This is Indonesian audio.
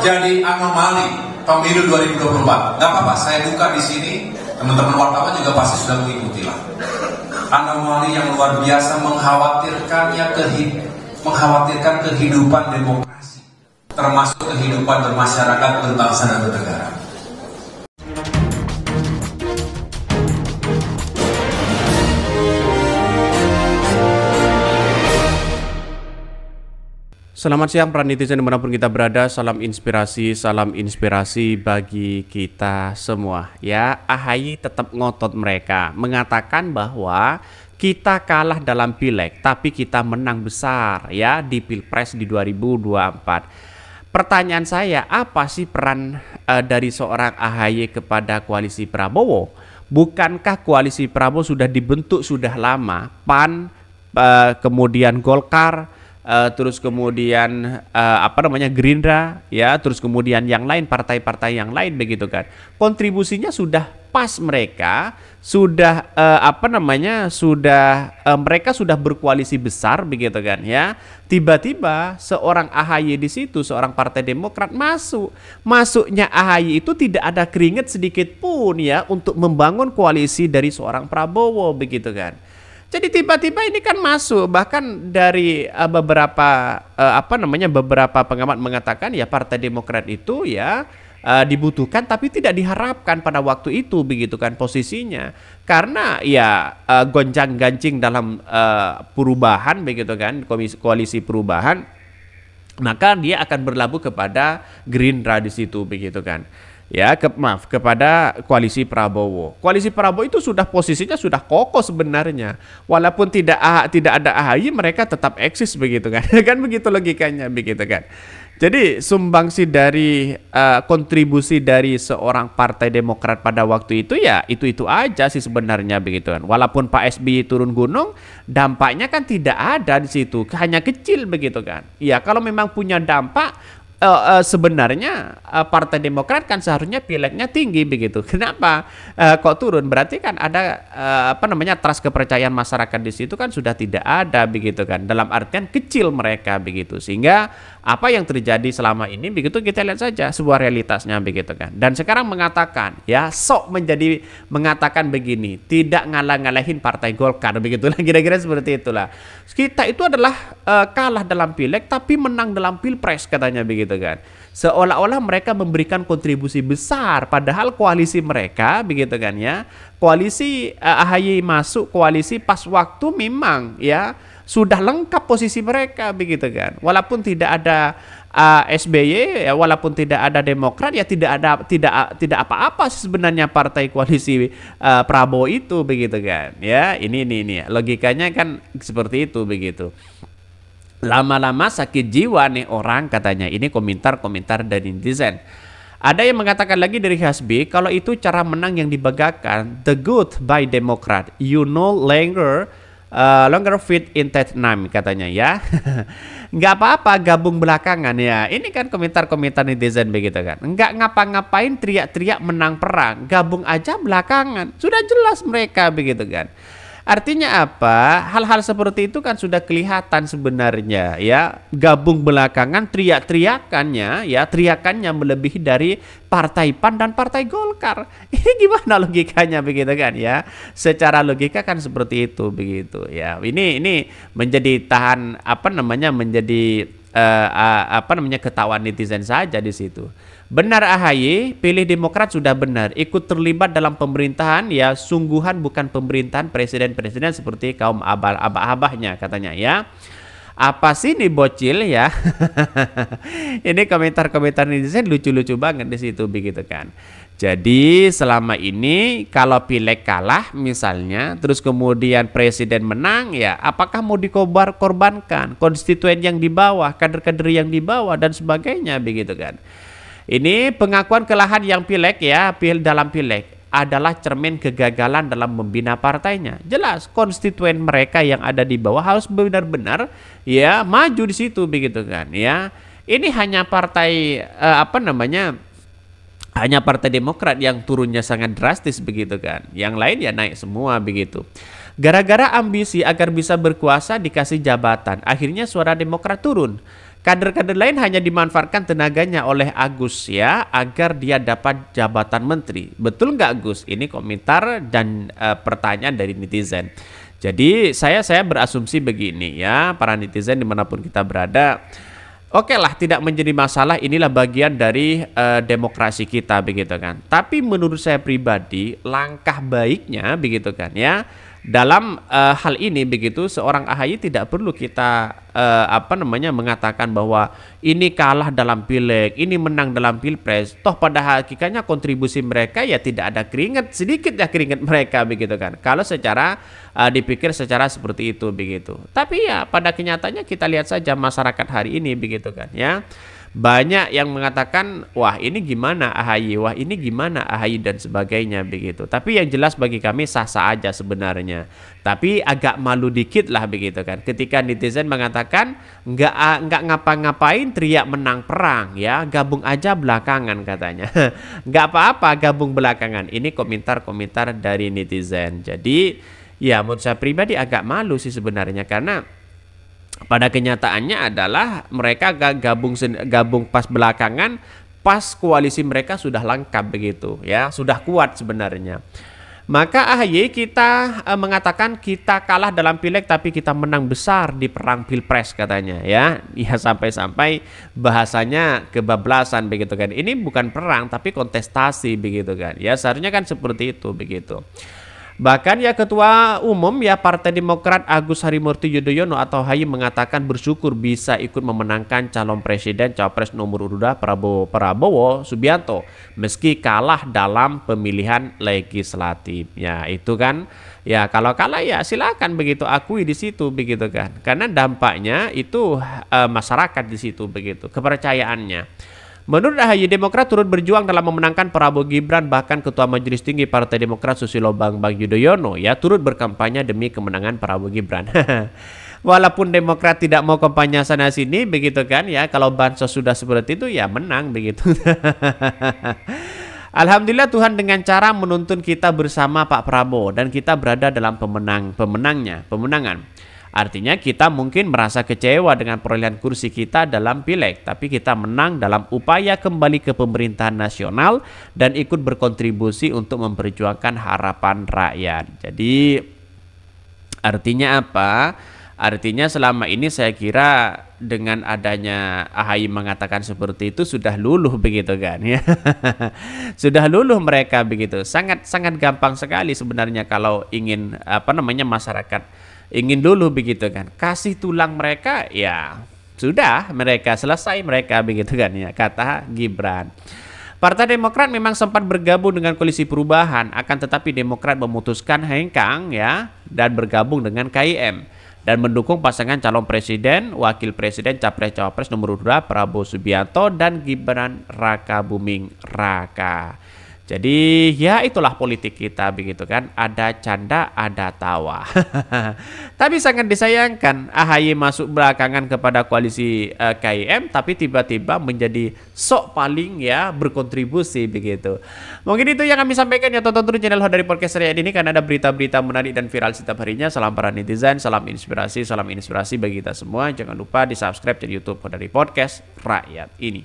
terjadi anomali pemilu 2024. Gak apa-apa, saya buka di sini, teman-teman wartawan juga pasti sudah mengikuti lah. Anomali yang luar biasa mengkhawatirkan kehidupan demokrasi, termasuk kehidupan bermasyarakat, berbangsa dan bernegara. Selamat siang para netizen dimanapun kita berada, salam inspirasi bagi kita semua. Ya, AHY tetap ngotot mereka, mengatakan bahwa kita kalah dalam pileg, tapi kita menang besar ya di Pilpres di 2024. Pertanyaan saya, apa sih peran dari seorang AHY kepada koalisi Prabowo? Bukankah koalisi Prabowo sudah dibentuk sudah lama? PAN, kemudian Golkar, terus kemudian Gerindra, ya, terus kemudian yang lain, partai-partai yang lain, begitu kan. Kontribusinya sudah pas, mereka sudah mereka sudah berkoalisi besar, begitu kan, ya. Tiba-tiba seorang AHY di situ, seorang Partai Demokrat masuknya AHY itu tidak ada keringat sedikit pun ya untuk membangun koalisi dari seorang Prabowo, begitu kan. Jadi tiba-tiba ini kan masuk, bahkan dari beberapa pengamat mengatakan ya Partai Demokrat itu ya dibutuhkan tapi tidak diharapkan pada waktu itu, begitu kan posisinya. Karena ya gonjang-ganjing dalam perubahan, begitu kan, koalisi perubahan, maka dia akan berlabuh kepada Gerindra di situ, begitu kan. Ya, kepada koalisi Prabowo. Koalisi Prabowo itu sudah posisinya sudah kokoh sebenarnya. Walaupun tidak ada AHY, mereka tetap eksis, begitu kan. Kan begitu logikanya, begitu kan. Jadi sumbangsi dari kontribusi dari seorang Partai Demokrat pada waktu itu ya itu aja sih sebenarnya, begitu kan. Walaupun Pak SBY turun gunung, dampaknya kan tidak ada di situ, hanya kecil, begitu kan. Ya, kalau memang punya dampak, sebenarnya Partai Demokrat kan seharusnya pileknya tinggi, begitu. Kenapa kok turun? Berarti kan ada trust kepercayaan masyarakat di situ kan sudah tidak ada, begitu kan. Dalam artian kecil mereka, begitu. Sehingga apa yang terjadi selama ini, begitu, kita lihat saja sebuah realitasnya, begitu kan. Dan sekarang mengatakan ya mengatakan begini, tidak ngalah-ngalahin Partai Golkar, begitu lah, kira-kira seperti itulah. Kita itu adalah kalah dalam pileg tapi menang dalam pilpres, katanya, begitu kan. Seolah-olah mereka memberikan kontribusi besar, padahal koalisi mereka, begitu kan ya, koalisi AHY masuk koalisi pas waktu memang ya sudah lengkap posisi mereka, begitu kan. Walaupun tidak ada SBY, ya, walaupun tidak ada Demokrat, ya tidak apa-apa sebenarnya partai koalisi Prabowo itu, begitu kan. Ya, ini logikanya kan seperti itu, begitu. Lama-lama sakit jiwa nih orang, katanya. Ini komentar dari netizen. Ada yang mengatakan lagi dari Hasbi, kalau itu cara menang yang dibanggakan, the good by Democrat, you no longer fit in that name, katanya ya. Nggak apa-apa gabung belakangan ya. Ini kan komentar netizen, begitu kan. Nggak ngapa-ngapain teriak-teriak menang perang, gabung aja belakangan. Sudah jelas mereka, begitu kan. Artinya apa? Hal-hal seperti itu kan sudah kelihatan sebenarnya ya. Gabung belakangan, teriakannya melebihi dari Partai PAN dan Partai Golkar. Ini gimana logikanya, begitu kan ya? Secara logika kan seperti itu, begitu ya. Ini menjadi ketahuan netizen saja di situ. Benar AHY, pilih Demokrat sudah benar. Ikut terlibat dalam pemerintahan ya, sungguhan bukan pemerintahan presiden-presiden seperti kaum abah-abahnya, katanya ya. Apa sih nih bocil ya? Ini komentar netizen lucu-lucu banget di situ, begitu kan. Jadi selama ini kalau pileg kalah misalnya, terus kemudian presiden menang ya, apakah mau dikorbankan konstituen yang di bawah, kader-kader yang di bawah dan sebagainya, begitu kan. Ini pengakuan kekalahan yang pileg ya, dalam pileg adalah cermin kegagalan dalam membina partainya. Jelas konstituen mereka yang ada di bawah harus benar-benar ya maju di situ, begitu kan ya. Ini hanya partai hanya Partai Demokrat yang turunnya sangat drastis, begitu kan. Yang lain ya naik semua, begitu. Gara-gara ambisi agar bisa berkuasa dikasih jabatan, akhirnya suara Demokrat turun. Kader-kader lain hanya dimanfaatkan tenaganya oleh Agus ya agar dia dapat jabatan menteri. Betul nggak Gus? Ini komentar dan pertanyaan dari netizen. Jadi saya berasumsi begini ya, para netizen dimanapun kita berada. Oke lah, tidak menjadi masalah, inilah bagian dari demokrasi kita begitu kan. Tapi menurut saya pribadi, langkah baiknya begitu kan ya, dalam hal ini begitu, seorang AHY tidak perlu kita mengatakan bahwa ini kalah dalam pileg, ini menang dalam pilpres. Toh pada hakikatnya kontribusi mereka ya tidak ada keringat, sedikit ya keringat mereka begitu kan. Kalau secara dipikir secara seperti itu begitu. Tapi ya pada kenyataannya kita lihat saja masyarakat hari ini begitu kan ya. Banyak yang mengatakan wah ini gimana AHY, wah ini gimana AHY dan sebagainya begitu. Tapi yang jelas bagi kami sah-sah aja sebenarnya. Tapi agak malu dikit lah begitu kan. Ketika netizen mengatakan nggak ngapa-ngapain teriak menang perang ya, gabung aja belakangan katanya. Nggak apa-apa gabung belakangan. Ini komentar-komentar dari netizen. Jadi ya menurut saya pribadi agak malu sih sebenarnya karena pada kenyataannya adalah mereka gabung pas belakangan, pas koalisi mereka sudah lengkap begitu ya, sudah kuat sebenarnya. Maka AHY kita mengatakan kita kalah dalam pileg tapi kita menang besar di perang pilpres katanya ya. Ya sampai-sampai bahasanya kebablasan begitu kan. Ini bukan perang tapi kontestasi begitu kan. Ya seharusnya kan seperti itu begitu. Bahkan ya Ketua Umum ya Partai Demokrat Agus Harimurti Yudhoyono atau AHY mengatakan bersyukur bisa ikut memenangkan calon presiden cawapres nomor urut 2 Prabowo Subianto meski kalah dalam pemilihan legislatif. Ya itu kan ya kalau kalah ya silakan begitu, akui di situ begitu kan. Karena dampaknya itu masyarakat di situ begitu, kepercayaannya. Menurut AHY, Demokrat turut berjuang dalam memenangkan Prabowo Gibran, bahkan Ketua Majelis Tinggi Partai Demokrat Susilo Bambang Yudhoyono ya turut berkampanye demi kemenangan Prabowo Gibran. Walaupun Demokrat tidak mau kampanye sana sini begitu kan ya, kalau bansos sudah seperti itu ya menang begitu. Alhamdulillah Tuhan dengan cara menuntun kita bersama Pak Prabowo dan kita berada dalam pemenangan. Artinya kita mungkin merasa kecewa dengan perolehan kursi kita dalam pileg, tapi kita menang dalam upaya kembali ke pemerintahan nasional dan ikut berkontribusi untuk memperjuangkan harapan rakyat. Jadi artinya apa? Artinya selama ini saya kira dengan adanya AHY mengatakan seperti itu sudah luluh begitu kan ya. Sudah luluh mereka begitu. Sangat gampang sekali sebenarnya kalau ingin masyarakat ingin dulu begitu kan, kasih tulang mereka ya sudah mereka selesai mereka begitu kan ya, kata Gibran. Partai Demokrat memang sempat bergabung dengan Koalisi Perubahan, akan tetapi Demokrat memutuskan hengkang ya dan bergabung dengan KIM dan mendukung pasangan calon presiden, wakil presiden, capres cawapres nomor 2 Prabowo Subianto dan Gibran Rakabuming Raka. Jadi ya itulah politik kita begitu kan, ada canda ada tawa. Tapi sangat disayangkan AHY masuk belakangan kepada koalisi KIM tapi tiba-tiba menjadi sok paling ya berkontribusi begitu. Mungkin itu yang kami sampaikan ya, tonton terus channel Hodari Podcast Rakyat ini karena ada berita-berita menarik dan viral setiap harinya. Salam para netizen, salam inspirasi bagi kita semua. Jangan lupa di subscribe channel YouTube Hodari Podcast Rakyat ini.